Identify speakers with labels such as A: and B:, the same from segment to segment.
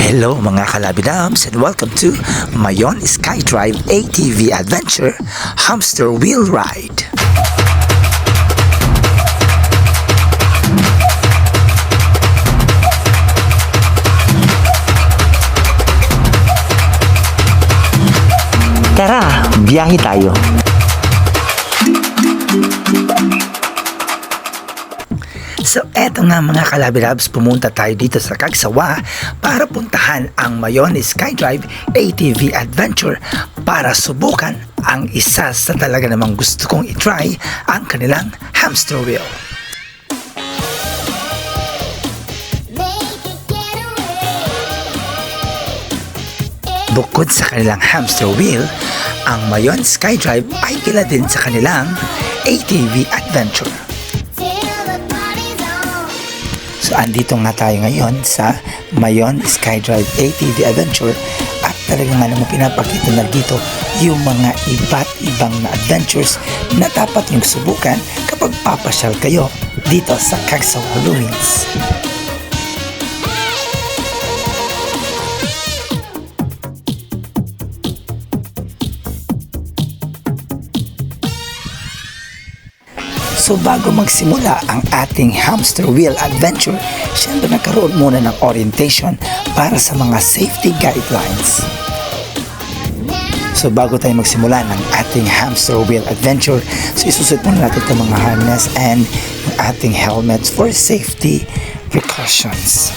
A: Hello mga kalabidams and welcome to Mayon SkyDrive ATV Adventure Hamster Wheel Ride. Tara, biyahe tayo. So eto nga mga kalabirabs, pumunta tayo dito sa Cagsawa para puntahan ang Mayon SkyDrive ATV Adventure para subukan ang isa sa talaga namang gusto kong itry, ang kanilang hamster wheel. Bukod sa kanilang hamster wheel, ang Mayon SkyDrive ay kilala din sa kanilang ATV Adventure. So andito nga tayo ngayon sa Mayon SkyDrive ATV Adventure at talaga nga naman pinapakita na dito yung mga iba't ibang na adventures na dapat yung subukan kapag papasyal kayo dito sa Cagsawa Ruins. So bago magsimula ang ating hamster wheel adventure, syempre nagkaroon muna ng orientation para sa mga safety guidelines. So bago tayo magsimula ng ating hamster wheel adventure, so isusunod muna natin itong mga harness and yung ating helmets for safety precautions.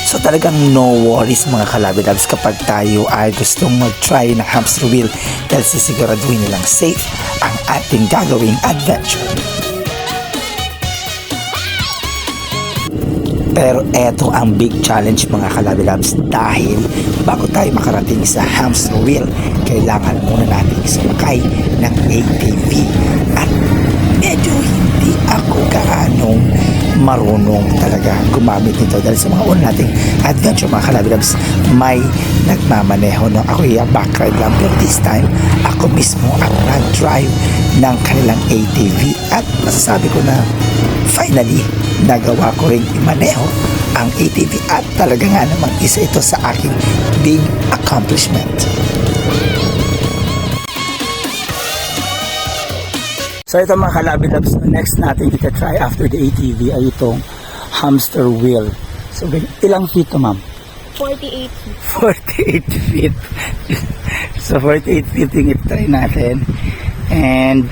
A: So talagang no worries mga kalabidabs kapag tayo ay gustong mag-try ng hamster wheel dahil sisiguraduhin nilang safe ang ating gagawing adventure. Pero eto ang big challenge mga kalabidabs dahil bago tayo makarating sa hamster wheel, kailangan muna natin sumakay ng ATV at medyo hindi ako gaanong marunong talaga gumamit nito dahil sa mga una nating adventure mga kalabidabs may nagmamaneho no? Ako yung backride lang pero this time ako mismo ang nag-drive ng kanilang ATV at masasabi ko na finally nagawa ko rin imaneho ang ATV at talaga nga namang isa ito sa aking big accomplishment. So ito mga kalabidabs, next natin ita-try after the ATV ay itong hamster wheel. So ilang feet to ma'am?
B: 48 feet.
A: 48 feet. So 48 feet yung itry natin. And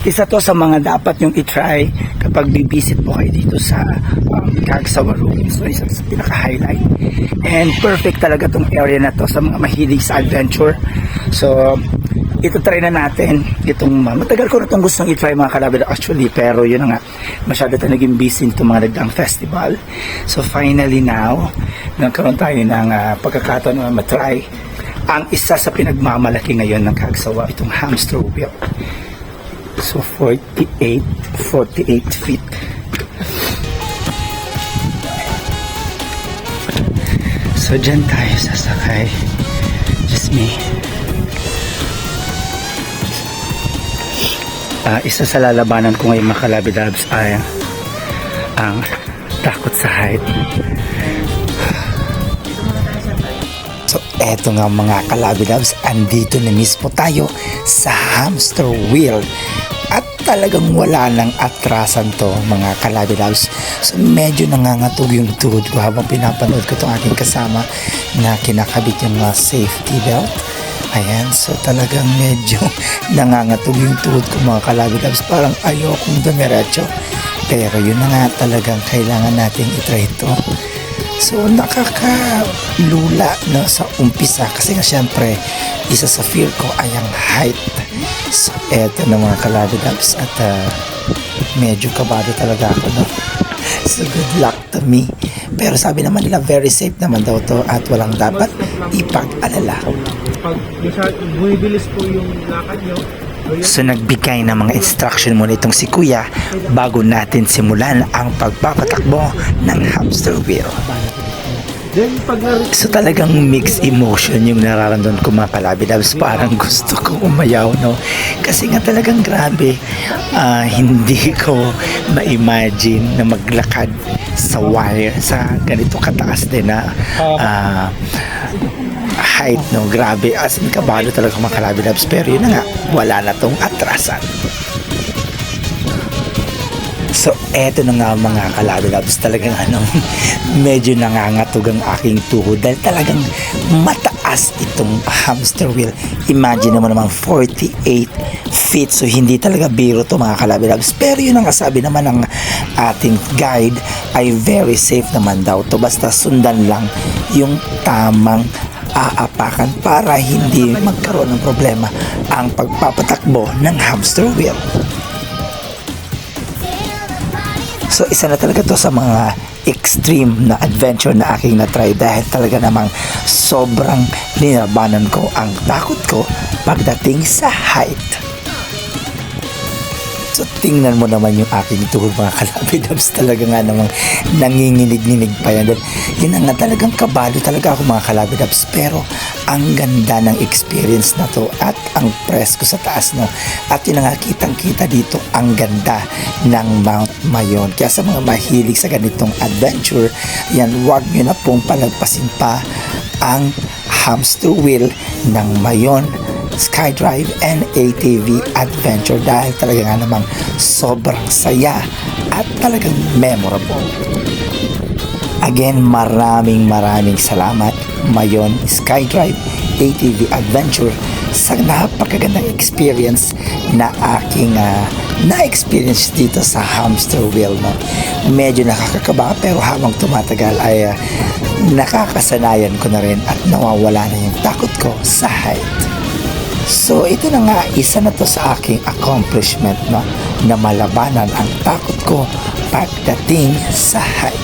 A: isa to sa mga dapat yung itry kapag bibisit po kayo dito sa Cagsawa Ruins. So isa sa pinaka-highlight. And perfect talaga tong area na to sa mga mahilig sa adventure. So ito try na natin itong matagal ko na itong gustong i-try mga kalabida actually, pero yun na nga masyado tayo naging busy nitong mga nagdaang festival. So finally now nagkaroon tayo ng pagkakataon na matry ang isa sa pinagmamalaki ngayon ng Cagsawa, itong hamster wheel. So 48 feet. So dyan tayo sasakay, just me. Isa sa lalabanan ko ngayon mga kalabidabs ay ang takot sa height. So eto nga mga kalabidabs, andito na mismo tayo sa hamster wheel at talagang wala nang atrasan to mga kalabidabs. So medyo nangangatog yung tuhod ko habang pinapanood ko itong aking kasama na kinakabit yung safety belt. Ayan, so talagang medyo nangangatog yung tuhod ko mga kalabidabs, parang ayokong dumiretso. Pero yun na nga talagang kailangan natin itry ito. So nakakalula na sa umpisa kasi nga syempre isa sa fear ko ay ang height. So eto na mga kalabidabs at medyo kabado talaga ako no. So good luck to me. Pero sabi naman nila very safe naman daw to at walang dapat ipag-alala.
C: Pag bumibilis po yung lakad nyo.
A: So nagbigay ng mga instruction muna itong si Kuya bago natin simulan ang pagpapatakbo ng hamster wheel.
C: Then pag
A: So talagang mixed emotion yung nararamdaman ko mga kalabidabs. Parang gusto ko umayaw, no? Kasi nga talagang grabe. Hindi ko ma-imagine na maglakad sa wire sa ganito kataas din na height, no? Grabe. As in, kabalo talaga mga kalabidabs. Pero yun na nga, wala na tong atrasan. So, eto na nga mga kalabidabs, talagang medyo nangangatog ang aking tuhod dahil talagang mataas itong hamster wheel. Imagine naman 48 feet, so hindi talaga biro to mga kalabidabs. Pero yun ang sabi naman ng ating guide ay very safe naman daw to, basta sundan lang yung tamang aapakan para hindi magkaroon ng problema ang pagpapatakbo ng hamster wheel. So isa na talaga to sa mga extreme na adventure na aking na-try dahil talaga namang sobrang linabanan ko ang takot ko pagdating sa height. So tingnan mo naman yung aking tuhod mga kalabidabs, talaga nga namang nanginginig-nginig pa yan. Yun nga talagang kabalo talaga ako mga kalabidabs, pero ang ganda ng experience na to at ang press ko sa taas, no. At yun nga kitang-kita dito ang ganda ng Mount Mayon. Kaya sa mga mahilig sa ganitong adventure, yan, wag nyo na pong palagpasin pa ang hamster wheel ng Mayon Skydrive and ATV Adventure dahil talaga nga namang sobrang saya at talagang memorable. Again, maraming salamat Mayon Skydrive ATV Adventure sa napakagandang experience na aking na-experience dito sa hamster wheel, no? Medyo nakakakaba pero habang tumatagal ay nakakasanayan ko na rin at nawawala na yung takot ko sa height. So ito na nga, isa na to sa aking accomplishment, no, na malabanan ang takot ko pagdating sa height.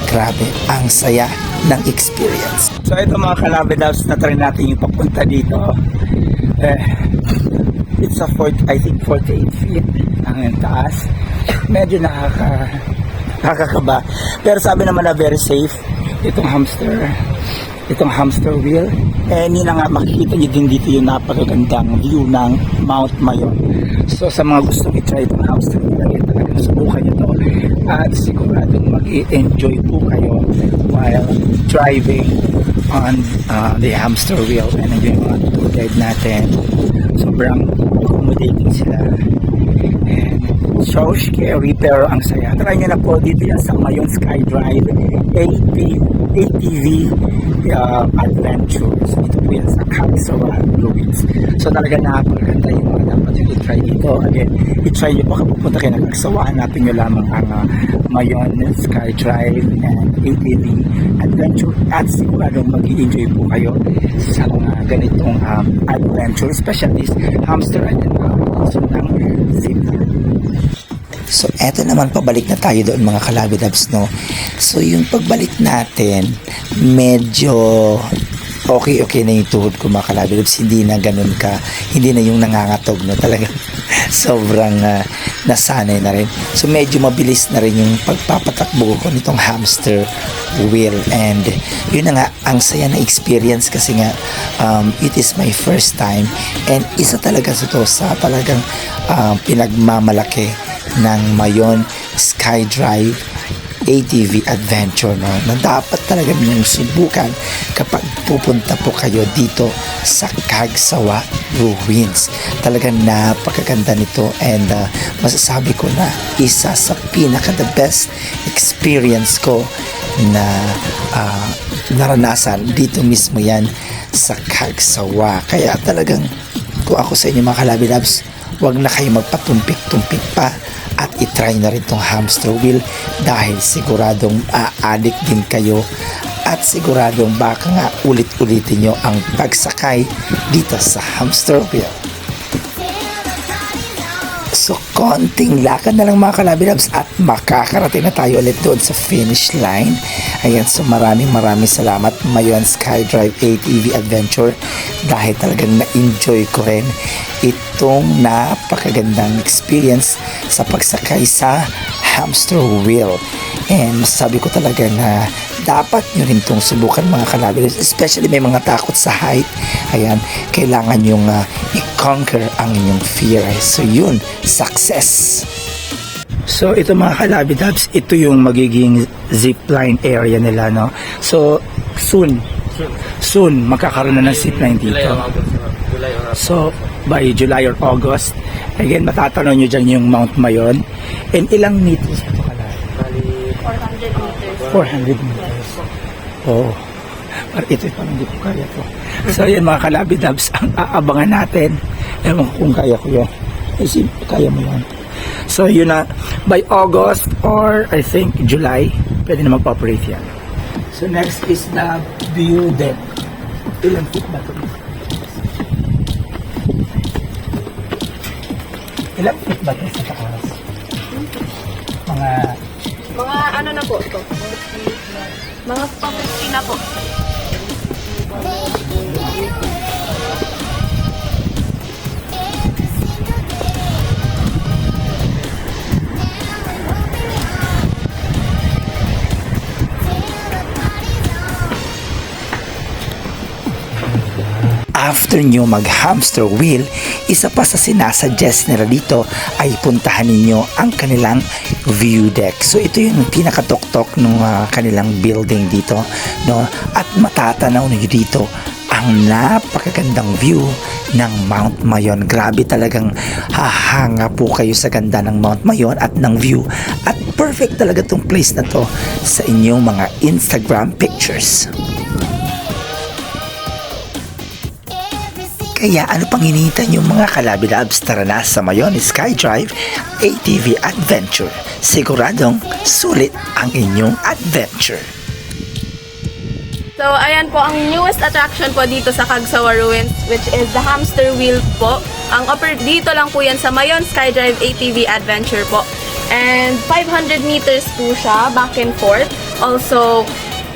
A: Grabe, ang saya ng experience. So ito mga kalabidabs, na try natin yung papunta dito. It's a 48 feet ang taas. Medyo nakakakaba. Pero sabi naman na very safe itong hamster wheel. And yun na nga, makikita nyo din dito yung napakagandang view ng Mount Mayon. So sa mga gustong i-try itong hamster wheel, ay talagang subukan nyo to. At siguradong mag-i-enjoy po kayo while driving on the hamster wheel. And yung mga tour guide natin, sobrang accommodating sila. And so scary pero ang saya. Try nyo na po dito yan sa Mayon Skydrive ATV Adventures. Dito po yan sa Cagsawa Ruins. So talaga napakaganda yung mga dapat yung i-try dito. Again, i-try nyo po kapag pupunta kayo ng Cagsawa. Hanapin nyo lamang ang Mayon Skydrive and ATV Adventure at siguradong mag-i-enjoy po kayo sa mga ganitong adventure, especially hamster adventure ng zip. So eto naman, pabalik na tayo doon mga kalabidabs, no. So yung pagbalik natin, medyo okay na yung tuhod ko mga kalabidabs, hindi na ganun ka, hindi na yung nangangatog, no. Talagang sobrang nasanay na rin. So medyo mabilis na rin yung pagpapatakbo ko nitong hamster wheel. And yun na nga, ang saya na experience kasi nga it is my first time and isa talaga sa talagang pinagmamalaki ng Mayon Skydrive ATV Adventure, no, na dapat talaga ninyong subukan kapag pupunta po kayo dito sa Cagsawa Ruins. Talagang napakaganda nito and masasabi ko na isa sa pinaka the best experience ko na naranasan dito mismo yan sa Cagsawa. Kaya talagang kung ako sa inyo mga kalabidabs, wag na kayo magpatumpik-tumpik pa at itry na rin tong hamster wheel dahil siguradong aadik din kayo at siguradong baka nga ulit-ulitin nyo ang pagsakay dito sa hamster wheel. So konting lakad na lang mga kalabidabs at makakarating na tayo ulit doon sa finish line. Ayan, so maraming salamat Mayon Skydrive ATV Adventure dahil talagang na-enjoy ko rin itong napakagandang experience sa pagsakay sa hamster wheel. And sabi ko talaga na dapat nyo rin itong subukan mga kalabidabs, especially may mga takot sa height. Ayan, kailangan yung i-conquer ang inyong fear. So yun, success. So ito mga kalabidabs, ito yung magiging zipline area nila, no? So soon magkakaroon na ng zipline dito. So by July or August, again matatanong nyo dyan yung Mount Mayon. And ilang meters ito kalabidabs?
B: 400 meters.
A: 400 meters. Oh, ito parang hindi ko kaya to. So yan mga kalabidabs, ang aabangan natin. Ewan ko kung kaya ko yan. Kasi kaya mo yan. So yun na, by August or I think July, pwede na mag-operate yan. So next is the view deck. Ilang feet ba ito? Ilang feet ba ito sa taas?
B: Mga ano na po ito? Mga 50 na po.
A: After nyo mag-hamster wheel, isa pa sa sinasuggest nila dito ay puntahan ninyo ang kanilang view deck. So ito yung pinakatok-tok ng kanilang building dito, no? At matatanaw niyo dito ang napakagandang view ng Mount Mayon. Grabe, talagang hahanga po kayo sa ganda ng Mount Mayon at ng view. At perfect talaga tong place na to sa inyong mga Instagram pictures. Kaya ano pang hinihintay nyo mga kalabidabs? Tara na sa Mayon Skydrive ATV Adventure. Siguradong sulit ang inyong adventure.
B: So, ayan po ang newest attraction po dito sa Cagsawa Ruins, which is the hamster wheel po. Dito lang po yan sa Mayon Skydrive ATV Adventure po. And 500 meters po siya, back and forth. Also,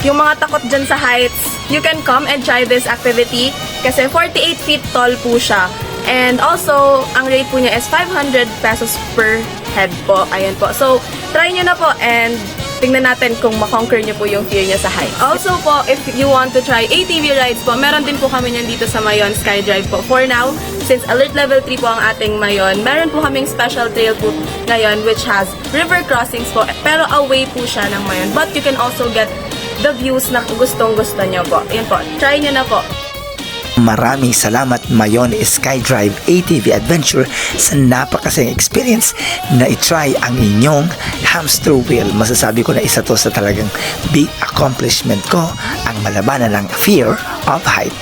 B: yung mga takot dyan sa heights, you can come and try this activity kasi 48 feet tall po siya. And also, ang rate po niya is 500 pesos per head po. Ayan po. So, try nyo na po and tingnan natin kung makonquer nyo po yung fear niya sa heights. Also po, if you want to try ATV rides po, meron din po kami niyan dito sa Mayon Skydrive po. For now, since alert level 3 po ang ating Mayon, meron po kaming special trail po ngayon which has river crossings po. Pero away po siya ng Mayon. But you can also get the views na gustong-gusto nyo po. Ayan po, try nyo na po.
A: Maraming salamat Mayon Skydrive ATV Adventure sa napakasayang experience na itry ang inyong hamster wheel. Masasabi ko na isa to sa talagang big accomplishment ko, ang malabanan ng fear of height.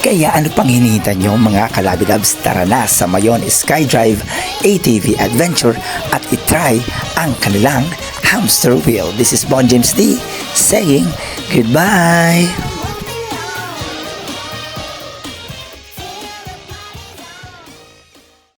A: Kaya ano pang hinihintay nyo mga kalabidabs? Tara na sa Mayon Skydrive ATV Adventure at itry ang kanilang hamster wheel. This is Bon James D saying goodbye.